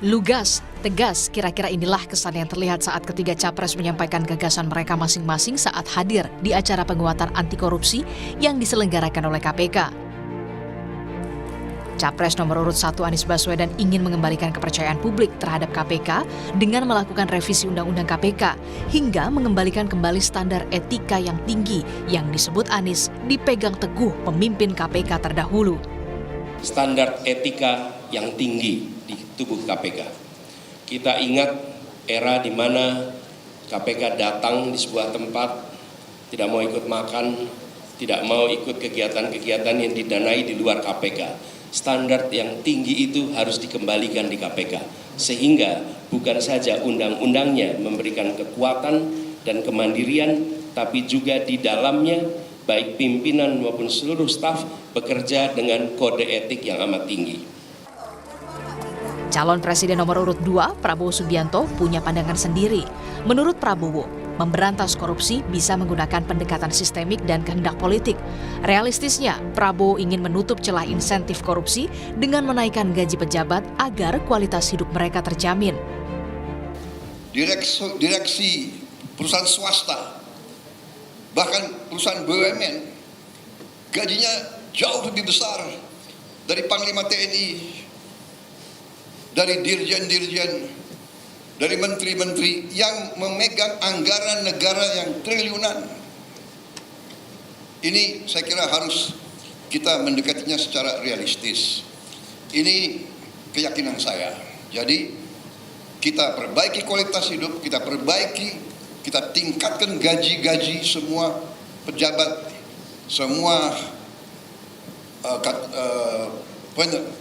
Lugas, tegas, kira-kira inilah kesan yang terlihat saat ketiga capres menyampaikan gagasan mereka masing-masing saat hadir di acara penguatan anti korupsi yang diselenggarakan oleh KPK. Capres nomor urut 1 Anies Baswedan ingin mengembalikan kepercayaan publik terhadap KPK dengan melakukan revisi Undang-Undang KPK hingga mengembalikan kembali standar etika yang tinggi yang disebut Anies dipegang teguh pemimpin KPK terdahulu. Standar etika yang tinggi di tubuh KPK. Kita ingat era di mana KPK datang di sebuah tempat, tidak mau ikut makan, tidak mau ikut kegiatan-kegiatan yang didanai di luar KPK. Standar yang tinggi itu harus dikembalikan di KPK. Sehingga bukan saja undang-undangnya memberikan kekuatan dan kemandirian, tapi juga di dalamnya baik pimpinan maupun seluruh staf bekerja dengan kode etik yang amat tinggi. Calon Presiden nomor urut 2, Prabowo Subianto, punya pandangan sendiri. Menurut Prabowo, memberantas korupsi bisa menggunakan pendekatan sistemik dan kehendak politik. Realistisnya, Prabowo ingin menutup celah insentif korupsi dengan menaikkan gaji pejabat agar kualitas hidup mereka terjamin. Direksi perusahaan swasta, bahkan perusahaan BUMN, gajinya jauh lebih besar dari Panglima TNI, dari dirjen-dirjen, dari menteri-menteri yang memegang anggaran negara yang triliunan. Ini saya kira harus kita mendekatinya secara realistis. Ini keyakinan saya. Jadi kita perbaiki kualitas hidup, kita tingkatkan gaji-gaji semua pejabat, semua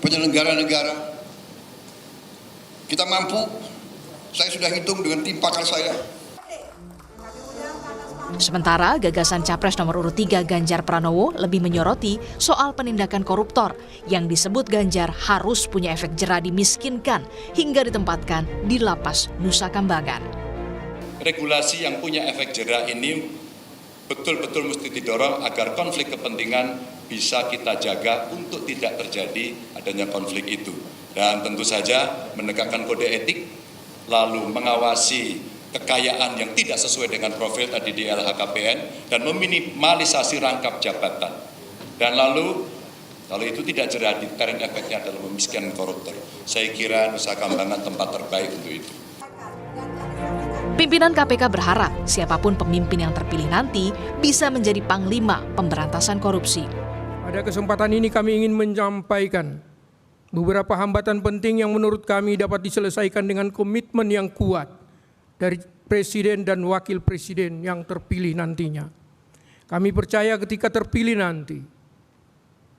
penyelenggara negara. Kita mampu, saya sudah hitung dengan tim pakar saya. Sementara gagasan Capres nomor urut 3 Ganjar Pranowo lebih menyoroti soal penindakan koruptor yang disebut Ganjar harus punya efek jera dimiskinkan hingga ditempatkan di lapas Nusa Kambangan. Regulasi yang punya efek jera ini betul-betul mesti didorong agar konflik kepentingan bisa kita jaga untuk tidak terjadi adanya konflik itu. Dan tentu saja menegakkan kode etik, lalu mengawasi kekayaan yang tidak sesuai dengan profil tadi di LHKPN, dan meminimalisasi rangkap jabatan. Dan lalu, kalau itu tidak jerah, deterrent efeknya adalah memiskinkan koruptor. Saya kira Nusa Kambangan tempat terbaik untuk itu. Pimpinan KPK berharap siapapun pemimpin yang terpilih nanti bisa menjadi panglima pemberantasan korupsi. Pada kesempatan ini kami ingin menyampaikan beberapa hambatan penting yang menurut kami dapat diselesaikan dengan komitmen yang kuat dari Presiden dan Wakil Presiden yang terpilih nantinya. Kami percaya ketika terpilih nanti,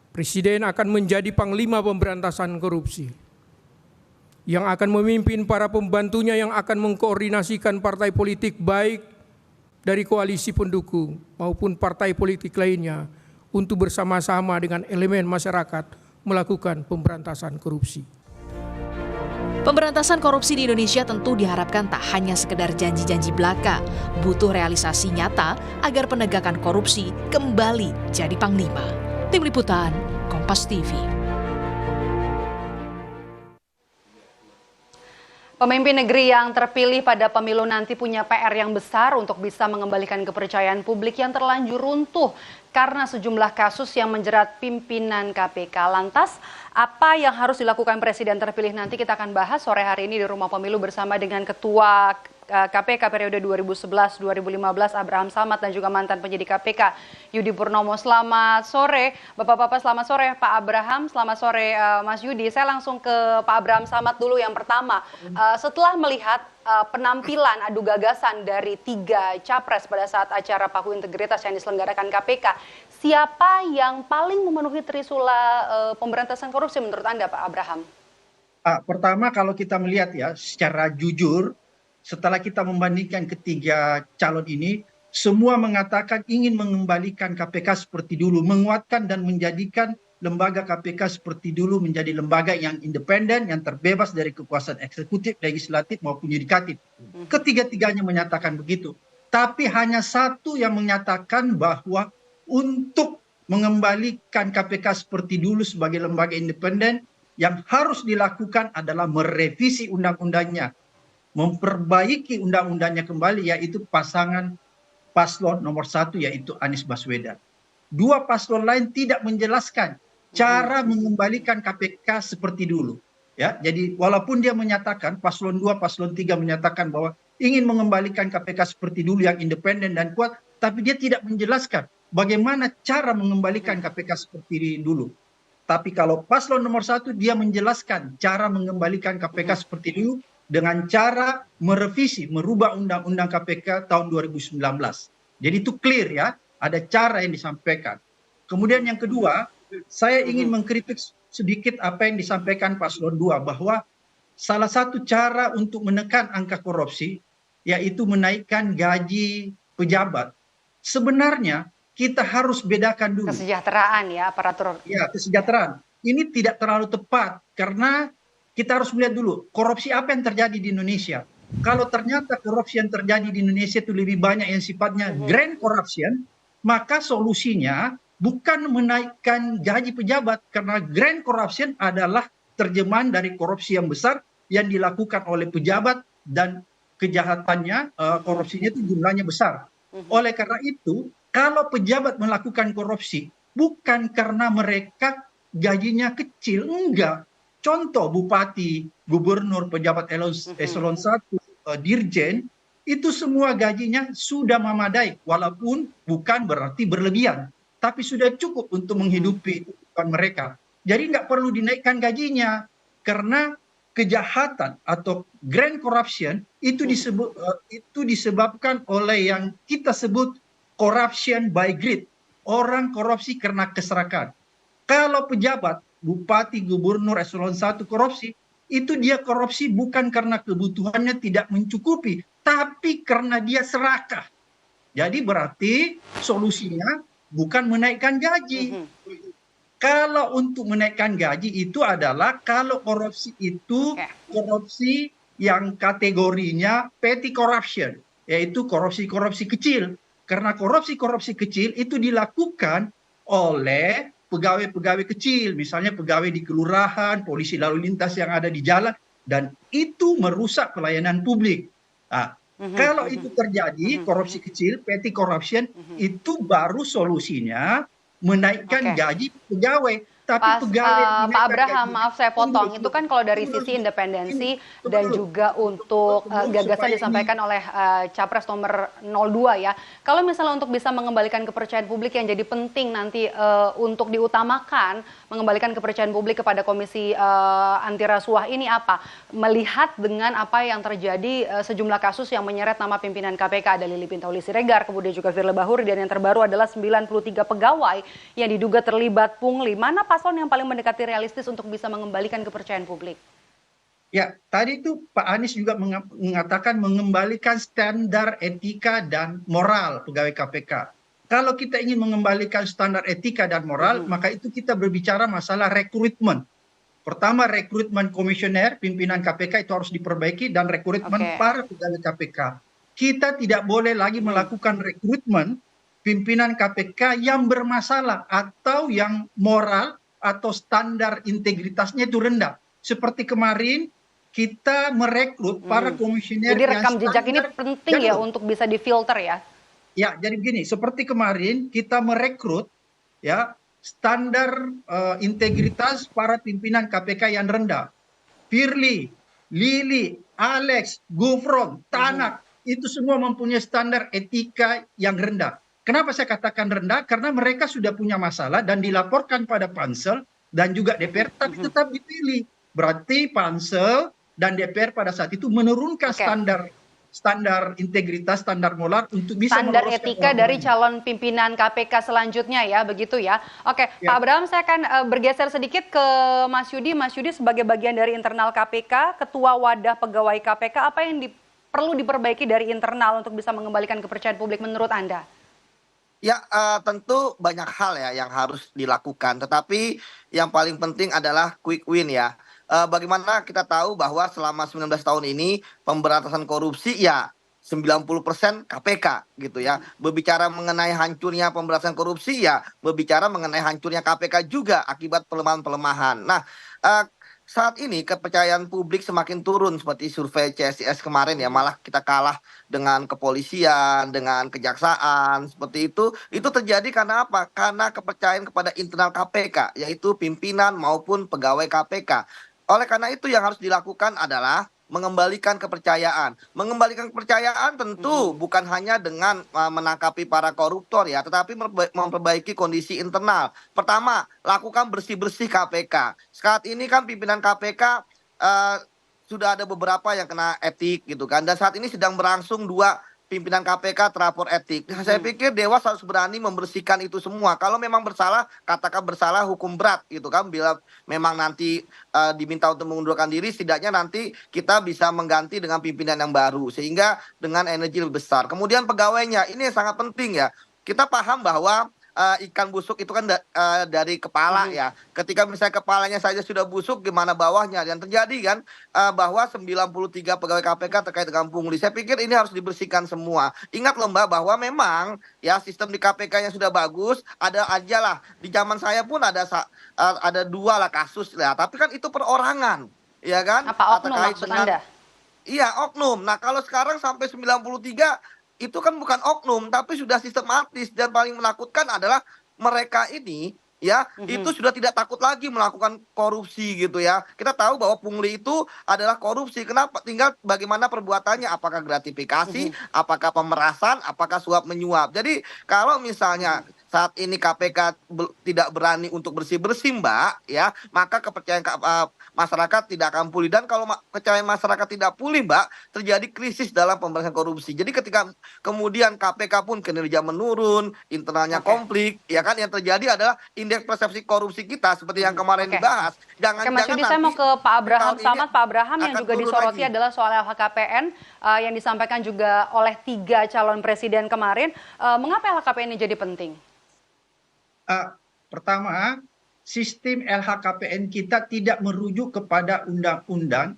Presiden akan menjadi panglima pemberantasan korupsi, yang akan memimpin para pembantunya yang akan mengkoordinasikan partai politik baik dari koalisi pendukung maupun partai politik lainnya untuk bersama-sama dengan elemen masyarakat melakukan pemberantasan korupsi. Pemberantasan korupsi di Indonesia tentu diharapkan tak hanya sekedar janji-janji belaka, butuh realisasi nyata agar penegakan korupsi kembali jadi panglima. Tim Liputan, Kompas TV. Pemimpin negeri yang terpilih pada pemilu nanti punya PR yang besar untuk bisa mengembalikan kepercayaan publik yang terlanjur runtuh karena sejumlah kasus yang menjerat pimpinan KPK. Lantas, apa yang harus dilakukan Presiden terpilih nanti kita akan bahas sore hari ini di Rumah Pemilu bersama dengan Ketua KPK periode 2011-2015 Abraham Samad dan juga mantan penyidik KPK Yudi Purnomo. Selamat sore Bapak-bapak, selamat sore Pak Abraham, selamat sore Mas Yudi. Saya langsung ke Pak Abraham Samad dulu yang pertama. Setelah melihat penampilan adu gagasan dari 3 capres pada saat acara Paku Integritas yang diselenggarakan KPK, siapa yang paling memenuhi trisula pemberantasan korupsi menurut Anda Pak Abraham? Pertama kalau kita melihat ya secara jujur, setelah kita membandingkan ketiga calon ini, semua mengatakan ingin mengembalikan KPK seperti dulu, menguatkan dan menjadikan lembaga KPK seperti dulu menjadi lembaga yang independen, yang terbebas dari kekuasaan eksekutif, legislatif maupun yudikatif. Ketiga-tiganya menyatakan begitu. Tapi hanya satu yang menyatakan bahwa untuk mengembalikan KPK seperti dulu sebagai lembaga independen, yang harus dilakukan adalah merevisi undang-undangnya, memperbaiki undang-undangnya kembali, yaitu pasangan paslon nomor 1 yaitu Anies Baswedan. Dua paslon lain tidak menjelaskan cara mengembalikan KPK seperti dulu. Ya, jadi walaupun dia menyatakan paslon 2, paslon 3 menyatakan bahwa ingin mengembalikan KPK seperti dulu yang independen dan kuat, tapi dia tidak menjelaskan bagaimana cara mengembalikan KPK seperti dulu. Tapi kalau paslon nomor 1 dia menjelaskan cara mengembalikan KPK seperti dulu dengan cara merevisi, merubah undang-undang KPK tahun 2019. Jadi itu clear ya, ada cara yang disampaikan. Kemudian yang kedua, saya ingin mengkritik sedikit apa yang disampaikan paslon 2 bahwa salah satu cara untuk menekan angka korupsi yaitu menaikkan gaji pejabat. Sebenarnya kita harus bedakan dulu. Kesejahteraan ya, aparatur. Ya, kesejahteraan. Ini tidak terlalu tepat karena kita harus melihat dulu korupsi apa yang terjadi di Indonesia. Kalau ternyata korupsi yang terjadi di Indonesia itu lebih banyak yang sifatnya grand corruption, maka solusinya bukan menaikkan gaji pejabat karena grand corruption adalah terjemahan dari korupsi yang besar yang dilakukan oleh pejabat dan kejahatannya korupsinya itu jumlahnya besar. Oleh karena itu, kalau pejabat melakukan korupsi bukan karena mereka gajinya kecil, enggak. Contoh bupati, gubernur, pejabat eselon 1, dirjen, itu semua gajinya sudah memadai, walaupun bukan berarti berlebihan, tapi sudah cukup untuk menghidupi kehidupan mereka. Jadi nggak perlu dinaikkan gajinya, karena kejahatan atau grand corruption itu disebabkan oleh yang kita sebut corruption by greed. Orang korupsi karena keserakan. Kalau pejabat, bupati, gubernur, eselon 1 korupsi, itu dia korupsi bukan karena kebutuhannya tidak mencukupi, tapi karena dia serakah. Jadi berarti solusinya bukan menaikkan gaji. Kalau untuk menaikkan gaji itu adalah kalau korupsi itu korupsi yang kategorinya petty corruption, yaitu korupsi-korupsi kecil. Karena korupsi-korupsi kecil itu dilakukan oleh pegawai-pegawai kecil, misalnya pegawai di kelurahan, polisi lalu lintas yang ada di jalan, dan itu merusak pelayanan publik. Nah, kalau itu terjadi, korupsi kecil, petty corruption, itu baru solusinya menaikkan gaji pegawai. Tapi pegawai Pak Abraham, maaf saya potong, itu kan kalau dari sisi independensi dan juga untuk gagasan disampaikan oleh Capres nomor 02 ya. Kalau misalnya untuk bisa mengembalikan kepercayaan publik yang jadi penting nanti untuk diutamakan, mengembalikan kepercayaan publik kepada Komisi Anti Rasuah ini apa? Melihat dengan apa yang terjadi sejumlah kasus yang menyeret nama pimpinan KPK, ada Lili Pintauli Siregar, kemudian juga Firly Bahuri, dan yang terbaru adalah 93 pegawai yang diduga terlibat pungli. Mana paslon yang paling mendekati realistis untuk bisa mengembalikan kepercayaan publik? Ya, tadi itu Pak Anies juga mengatakan mengembalikan standar etika dan moral pegawai KPK. Kalau kita ingin mengembalikan standar etika dan moral, maka itu kita berbicara masalah rekrutmen. Pertama, rekrutmen komisioner, pimpinan KPK itu harus diperbaiki, dan rekrutmen para pegawai KPK. Kita tidak boleh lagi melakukan rekrutmen pimpinan KPK yang bermasalah atau yang moral atau standar integritasnya itu rendah. Seperti kemarin kita merekrut para komisioner. Jadi rekam jejak ini penting ya untuk bisa difilter ya? Ya, jadi begini, seperti kemarin kita merekrut ya standar integritas para pimpinan KPK yang rendah. Firly, Lili, Alex, Gufron, Tanak, itu semua mempunyai standar etika yang rendah. Kenapa saya katakan rendah? Karena mereka sudah punya masalah dan dilaporkan pada Pansel dan juga DPR, tapi tetap dipilih. Berarti Pansel dan DPR pada saat itu menurunkan standar integritas, standar moral untuk bisa standar etika dari calon pimpinan KPK selanjutnya ya, begitu ya. Oke, ya. Pak Abraham, saya akan bergeser sedikit ke Mas Yudi. Mas Yudi sebagai bagian dari internal KPK, Ketua Wadah Pegawai KPK, apa yang perlu diperbaiki dari internal untuk bisa mengembalikan kepercayaan publik menurut Anda? Ya, tentu banyak hal ya yang harus dilakukan, tetapi yang paling penting adalah quick win ya. Bagaimana kita tahu bahwa selama 19 tahun ini pemberantasan korupsi ya 90% KPK gitu ya. Berbicara mengenai hancurnya pemberantasan korupsi ya berbicara mengenai hancurnya KPK juga akibat pelemahan-pelemahan. Nah, saat ini kepercayaan publik semakin turun seperti survei CSIS kemarin ya, malah kita kalah dengan kepolisian, dengan kejaksaan, seperti itu. Itu terjadi karena apa? Karena kepercayaan kepada internal KPK, yaitu pimpinan maupun pegawai KPK. Oleh karena itu yang harus dilakukan adalah mengembalikan kepercayaan. Mengembalikan kepercayaan tentu bukan hanya dengan menangkapi para koruptor ya, tetapi memperbaiki kondisi internal. Pertama, lakukan bersih-bersih KPK. Saat ini kan pimpinan KPK sudah ada beberapa yang kena etik gitu kan, dan saat ini sedang berlangsung 2 pimpinan KPK terapor etik. Saya pikir Dewas harus berani membersihkan itu semua. Kalau memang bersalah, katakan bersalah, hukum berat gitu kan. Bila memang nanti diminta untuk mengundurkan diri, setidaknya nanti kita bisa mengganti dengan pimpinan yang baru sehingga dengan energi lebih besar. Kemudian pegawainya, ini yang sangat penting ya. Kita paham bahwa ikan busuk itu kan dari kepala ya. Ketika misalnya kepalanya saja sudah busuk, gimana bawahnya? Yang terjadi kan bahwa 93 pegawai KPK terkait dengan pungli. Saya pikir ini harus dibersihkan semua. Ingat loh Mbak, bahwa memang ya sistem di KPK yang sudah bagus, ada aja lah. Di zaman saya pun ada 2 lah kasus ya. Tapi kan itu perorangan, ya kan? Apa oknum Terkait maksud dengan, Anda? iya, oknum. Nah, kalau sekarang sampai 93 itu kan bukan oknum tapi sudah sistematis, dan paling menakutkan adalah mereka ini ya itu sudah tidak takut lagi melakukan korupsi gitu ya. Kita tahu bahwa pungli itu adalah korupsi. Kenapa? Tinggal bagaimana perbuatannya, apakah gratifikasi, apakah pemerasan, apakah suap menyuap. Jadi kalau misalnya saat ini KPK tidak berani untuk bersih-bersih Mbak ya, maka kepercayaan masyarakat tidak akan pulih. Dan kalau kepercayaan masyarakat tidak pulih Mbak, terjadi krisis dalam pemberantasan korupsi. Jadi ketika kemudian KPK pun kinerja menurun, internalnya konflik, ya kan, yang terjadi adalah indeks persepsi korupsi kita seperti yang kemarin dibahas. Jangan-jangan Mas Yudi, saya mau ke Pak Abraham Samad. Pak Abraham, yang juga disoroti lagi adalah soal LHKPN yang disampaikan juga oleh 3 calon presiden kemarin. Mengapa LHKPN ini jadi penting? Pertama, sistem LHKPN kita tidak merujuk kepada undang-undang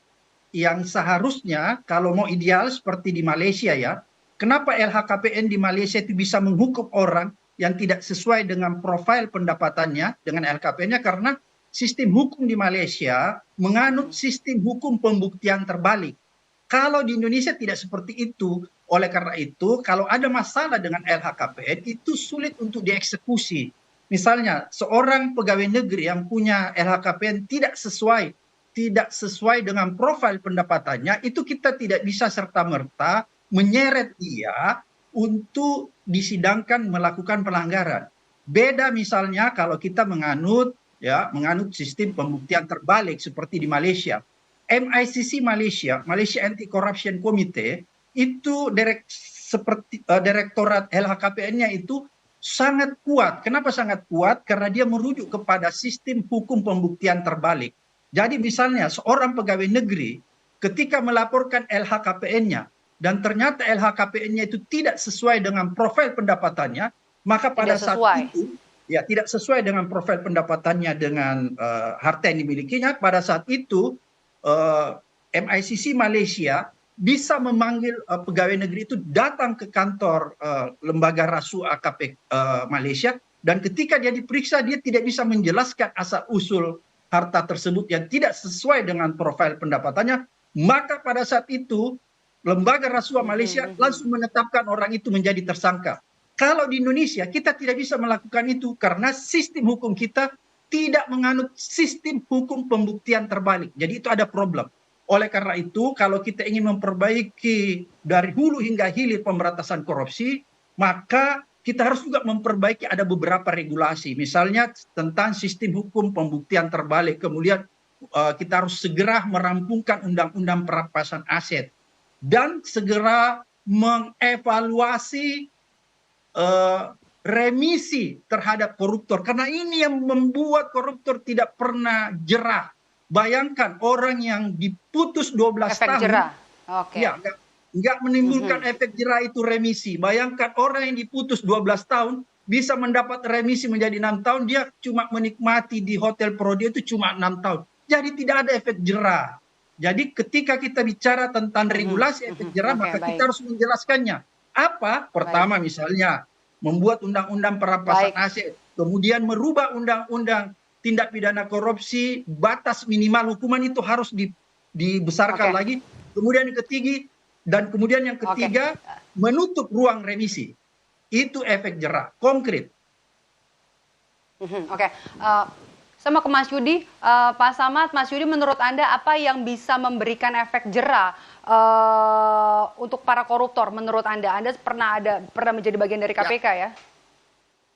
yang seharusnya kalau mau ideal seperti di Malaysia ya. Kenapa LHKPN di Malaysia itu bisa menghukum orang yang tidak sesuai dengan profil pendapatannya dengan LHKPN-nya? Karena sistem hukum di Malaysia menganut sistem hukum pembuktian terbalik. Kalau di Indonesia tidak seperti itu. Oleh karena itu, kalau ada masalah dengan LHKPN itu sulit untuk dieksekusi. Misalnya seorang pegawai negeri yang punya LHKPN tidak sesuai dengan profil pendapatannya, itu kita tidak bisa serta-merta menyeret dia untuk disidangkan melakukan pelanggaran. Beda misalnya kalau kita menganut sistem pembuktian terbalik seperti di Malaysia. MICC Malaysia Anti Corruption Committee itu direktorat LHKPN-nya itu sangat kuat. Kenapa sangat kuat? Karena dia merujuk kepada sistem hukum pembuktian terbalik. Jadi misalnya seorang pegawai negeri ketika melaporkan LHKPN-nya dan ternyata LHKPN-nya itu tidak sesuai dengan profil pendapatannya, maka pada saat itu ya tidak sesuai dengan profil pendapatannya dengan harta yang dimilikinya, pada saat itu MICC Malaysia bisa memanggil pegawai negeri itu datang ke kantor lembaga rasuah KPK Malaysia, dan ketika dia diperiksa dia tidak bisa menjelaskan asal-usul harta tersebut yang tidak sesuai dengan profil pendapatannya, maka pada saat itu lembaga rasuah Malaysia langsung menetapkan orang itu menjadi tersangka. Kalau di Indonesia kita tidak bisa melakukan itu karena sistem hukum kita tidak menganut sistem hukum pembuktian terbalik. Jadi itu ada problem. Oleh karena itu, kalau kita ingin memperbaiki dari hulu hingga hilir pemberantasan korupsi, maka kita harus juga memperbaiki ada beberapa regulasi. Misalnya tentang sistem hukum pembuktian terbalik. Kemudian kita harus segera merampungkan undang-undang perampasan aset. Dan segera mengevaluasi remisi terhadap koruptor. Karena ini yang membuat koruptor tidak pernah jerah. Bayangkan orang yang diputus 12 efek tahun, jerah. Okay. Ya, nggak menimbulkan efek jerah itu remisi. Bayangkan orang yang diputus 12 tahun bisa mendapat remisi menjadi 6 tahun, dia cuma menikmati di hotel Prodi itu cuma 6 tahun. Jadi tidak ada efek jerah. Jadi ketika kita bicara tentang regulasi efek jerah, maka kita harus menjelaskannya. Apa? Pertama misalnya membuat undang-undang perampasan aset, kemudian merubah undang-undang tindak pidana korupsi, batas minimal hukuman itu harus dibesarkan lagi. Kemudian yang ketiga, menutup ruang remisi. Itu efek jera konkret. Oke. Saya mau ke Mas Yudi, Pak Samad, Mas Yudi, menurut Anda apa yang bisa memberikan efek jera untuk para koruptor? Menurut Anda pernah menjadi bagian dari KPK ya?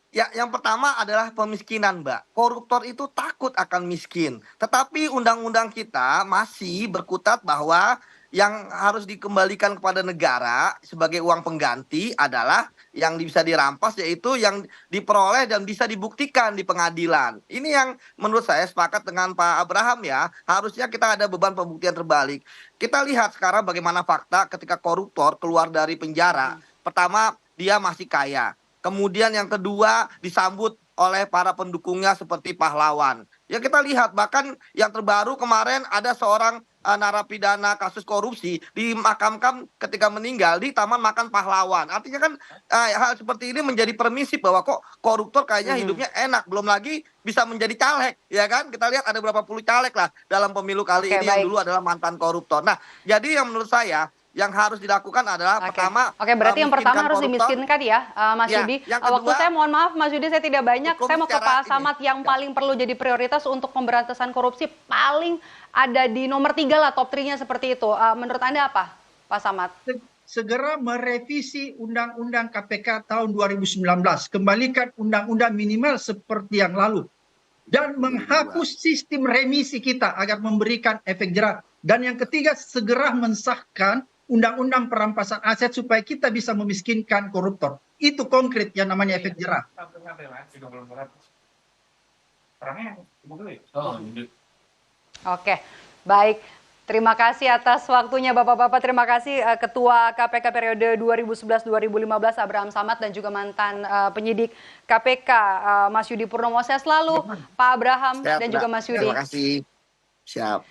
Ya, yang pertama adalah pemiskinan, Mbak. Koruptor itu takut akan miskin. Tetapi undang-undang kita masih berkutat bahwa yang harus dikembalikan kepada negara sebagai uang pengganti adalah yang bisa dirampas, yaitu yang diperoleh dan bisa dibuktikan di pengadilan. Ini yang menurut saya sepakat dengan Pak Abraham ya, harusnya kita ada beban pembuktian terbalik. Kita lihat sekarang bagaimana fakta ketika koruptor keluar dari penjara. Pertama, dia masih kaya. Kemudian yang kedua disambut oleh para pendukungnya seperti pahlawan. Ya kita lihat bahkan yang terbaru kemarin ada seorang narapidana kasus korupsi dimakamkan ketika meninggal di Taman Makan Pahlawan. Artinya kan hal seperti ini menjadi permisif bahwa kok koruptor kayaknya hidupnya enak. Belum lagi bisa menjadi caleg, ya kan? Kita lihat ada berapa puluh caleg lah dalam pemilu kali ini yang dulu adalah mantan koruptor. Nah, jadi yang menurut saya yang harus dilakukan adalah pertama. Berarti yang pertama harus dimiskinkan ya, Mas Yudi. Kedua, waktu saya mohon maaf, Mas Yudi, saya tidak banyak. Saya mau ke Pak Samad yang paling perlu jadi prioritas untuk pemberantasan korupsi, paling ada di nomor 3 lah, top 3-nya seperti itu. Menurut Anda apa, Pak Samad? Segera merevisi Undang-Undang KPK tahun 2019, kembalikan undang-undang minimal seperti yang lalu, dan menghapus sistem remisi kita agar memberikan efek jera. Dan yang ketiga, segera mensahkan Undang-Undang perampasan aset supaya kita bisa memiskinkan koruptor. Itu konkret yang namanya efek jera. Oke, baik. Terima kasih atas waktunya Bapak-Bapak. Terima kasih Ketua KPK periode 2011-2015 Abraham Samad dan juga mantan penyidik KPK Mas Yudi Purnomo. Saya selalu Pak Abraham dan juga Mas Yudi. Terima kasih. Siap.